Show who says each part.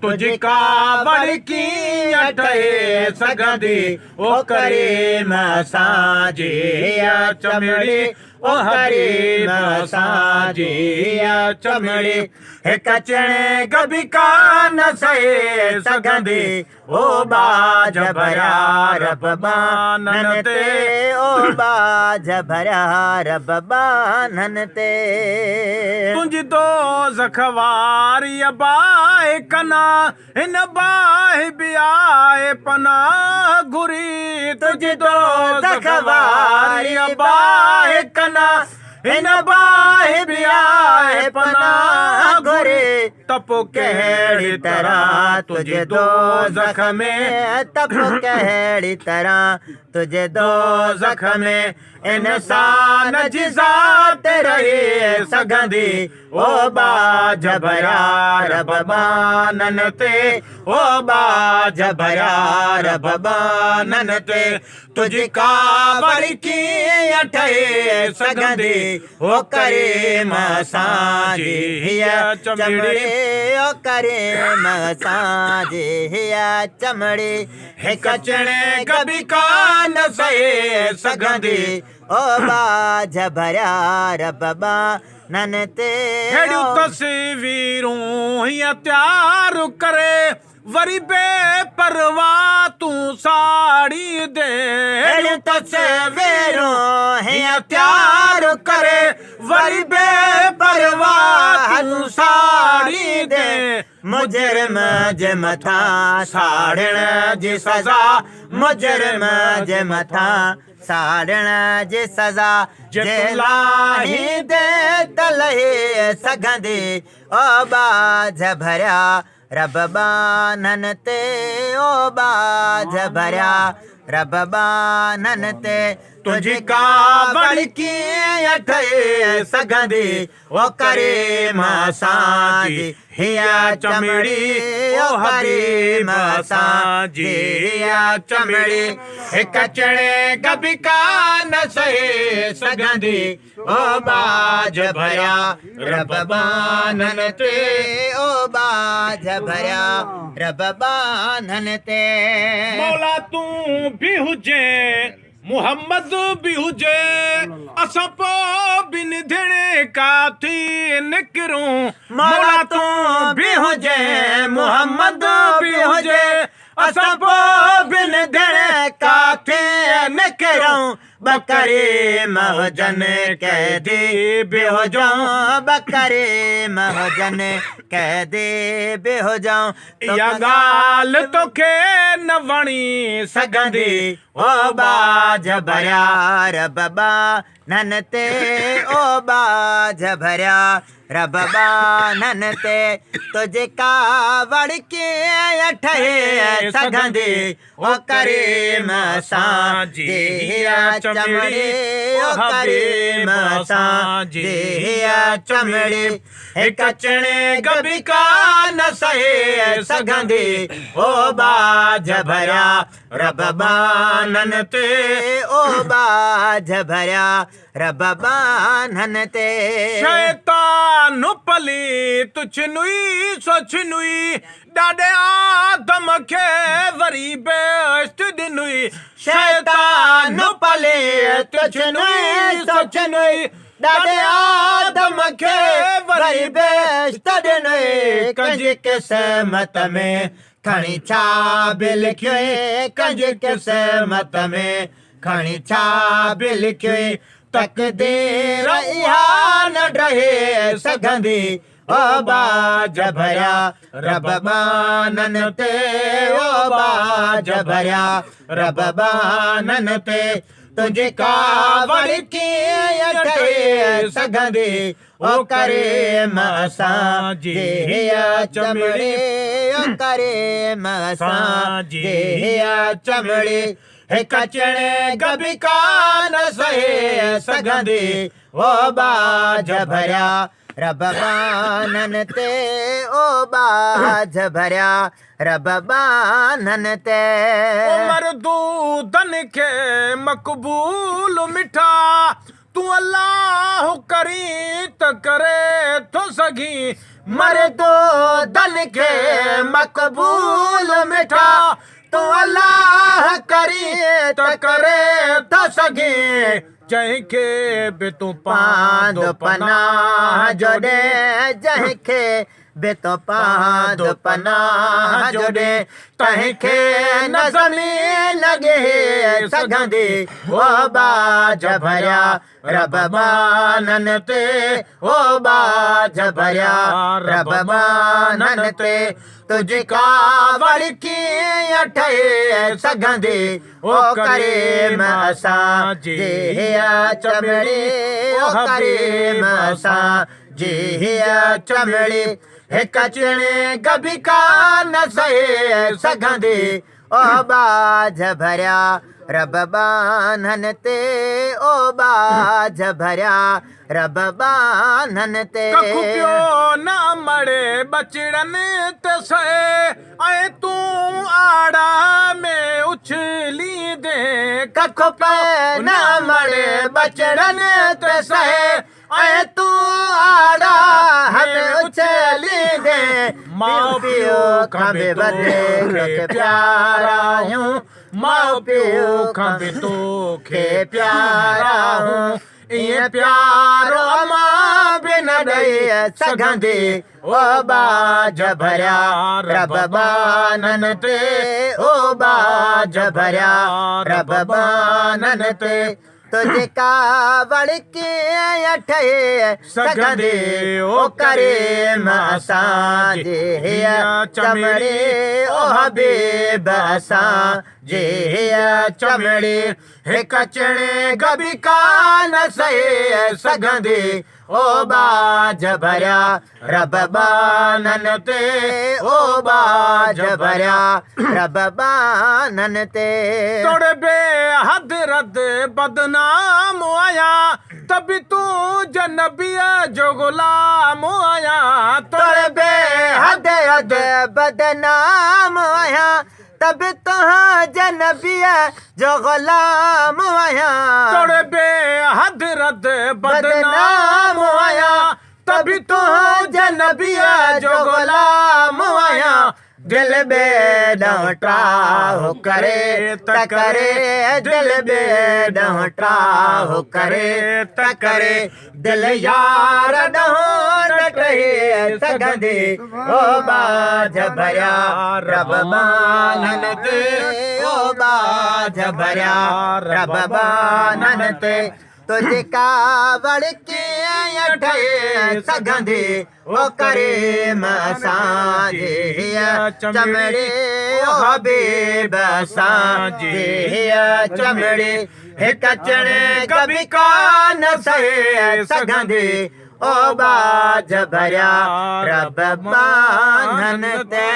Speaker 1: तुझी कावड़ कीअं ठहे सघंदी ओ करीम असांजी चमड़ी ओ हरीम असांजी चमड़ी हिक चणे गबी कान सहे सघंदी ओ बाज भरिया रब बानन ते
Speaker 2: ओ बाज भरिया रब बानन ते
Speaker 1: तुंहिंजी दोज़ख वारी बाहि कना हिन बाहि बि आहे पनाह घुरी तुंहिंजी दोज़ख वारी बाहि कना हिन बाहि बि आहे पनाह घुरी तप कहिड़ी तरह तुझे दोज़ख में
Speaker 2: तप कहिड़ी तरह तुझे दोज़ख में
Speaker 1: इंसान जी ज़ात रही सघंदी ओ बाज भरिया रब बानन ते ओ बाज भरिया रब बानन ते तुझी कावड़ कीअं ठहे सघंदी ओ करीम असांजी हीअ चमड़ी
Speaker 2: ओ करीम असांजी हीअ चमड़ी
Speaker 1: हिक चणे कभी कान सहे सघंदी
Speaker 2: ओ बाज भरिया रब बानन ते
Speaker 1: अहिड़ियूं तस्वीरूं हीअं तयारु करे वरी बेपरवाह तूं साड़ी दे
Speaker 2: अहिड़ियूं तस्वीरूं
Speaker 1: हीअं तयारु करे वरी बेपरवाह तूं साड़ी दे
Speaker 2: मुजरिम जे मथां साड़ण जी सज़ा मुजरिम जे मथां साड़ण जी सज़ा जे लाही दे त लही सघंदी ओ बाज भरिया रब बानन ते ओ बाज भरिया रब बानन ते
Speaker 1: तुझी कावड़ कीअं ठहे सघंदी ओ करीम असांजी हीअ चमड़ी ओ हरीम असांजी हीअ चमड़ी हिक चणे कभी कान सहे सघंदी ओ बाज भरिया रब बानन ते
Speaker 2: ओ बाज भरिया रब बानन ते
Speaker 1: मौला तूं बि हुजे मुहम्मद भी हुजे असां पोइ बिन थियणे काथी निकिरूं
Speaker 2: मौला तूं भी हुजे मुहम्मद भी हुजे असां पोइ बिन थियणे काथी निकिरूं बकरी महजन कैदी भी हो जाऊं बकरी महजन कैदी भी हो जाऊं
Speaker 1: इहा ॻाल्हि तोखे न वणी सघंदी
Speaker 2: ओ बाज भरिया रब बानन ते ओ बाज भरिया रब बानन ते तुझे कावड़ कीअं ठहे सघंदी ओ करीम असांजी हीअ चमड़ी ओ करीम असांजी हीअ चमड़ी
Speaker 1: हिक चणे कभी कान सहे सघंदी ओ बाज भरिया रब बानन ते
Speaker 2: ओ बाज भरिया रब बानन ते
Speaker 1: शैतान पली तुझनुई सोचनुई ॾाढे आदम खे वरी बेश्त ॾिनुई
Speaker 2: शैतान पले तुझनुई सोचनुई ॾाढे आदम खे वरी बेश्त ॾिनुई कंहिंजी क़िस्मत में खणी छा बि लिखियो कंहिंजी क़िस्मत में खणी छा बि लिखियो तक़दीर इहा न रहे सघंदी ओ बाज भरिया रब बानन ते ओ बाज भरिया रब बानन ते तुझी कावड़ कीअं ठहे सघंदी ओ करीम असांजी हीअ चमड़ी ओ करीम असांजी हीअ चमड़ी हिक चणे कभी कान सहे सघंदी ओ बाज भरिया रब बानन ते ओ बाज भरिया रब बानन ते
Speaker 1: मरदूदन खे मक़बूल मिठा तूं अल्लाह करी त करे थो सघी
Speaker 2: मर्दो दल के मकबूल मिठा तू अल्लाह करी त करे त सघे
Speaker 1: जंहिंखे बि तूं
Speaker 2: पांद पनाह जोड़े जंहिंखे बि तो पांद पनाह जोड़े तंहिंखे न ज़मीन लॻे सघंदी ओ बाज भरिया रब बानन ते ओ बाज भरिया रब बानन ते तुझी कावड़ कीअं ठहे सघंदी ओ करीम असां जी चमड़ी ओ करीम असां जी चमड़ी हिक चिणे कभी कान सहे सघंदी ओ बाज भरिया रब बानन ते ओ बाज भरिया रब बानन ते
Speaker 1: कखु पियो न मड़े बचड़नि ते सहे ऐं तूं आड़ा में उछली दे
Speaker 2: कखु पे न मड़े बचड़नि ते सहे ऐं तूं आड़ा हमें उछली दे माउ पियो खां बि वधीक प्यारा आहियूं माउ पियो खां बि तोखे प्यारा आहियूं ईअं प्यारो मां बि न ॾेई सघंदी ओ बाज भरिया रब बानन ते ओ बाज भरिया रब बानन ते तुझे कावड़ कीअं ठहे सघंदी ओ करीम असां जी चमड़ी ओ हबीब असां जी चमड़ी हिक चिणे कभी कान सहे सघंदी ओ बाज भरिया रब बानन ते ओ बाज भरिया रब बानन ते
Speaker 1: तोड़े बेहद रद बदनाम आया तभी तू जनबिया जो गुलाम आया
Speaker 2: तोड़े बेहद रद बदनाम आया तब तुहां जनबिया जो गुलाम आया
Speaker 1: तोड़े बेहद रद बदनाम आया तभी तू जनबिया जो गुलाम आया
Speaker 2: दिल बेॾां ट्राह करे त करे दिल बेॾां ट्राह करे त करे दिल यार ॾांहुं न टहे सघंदी ओ बाज भरिया रब बानन ते ओ बाज भरिया रब बानन ते तुझी कावड़ कीअं ठहे सघंदी ओ करीम असां जी चमड़ी ओ हबीब असां जी चमड़ी हिक चिणे कभी कान सहे सघंदी ओ बाज भरिया रब बानन ते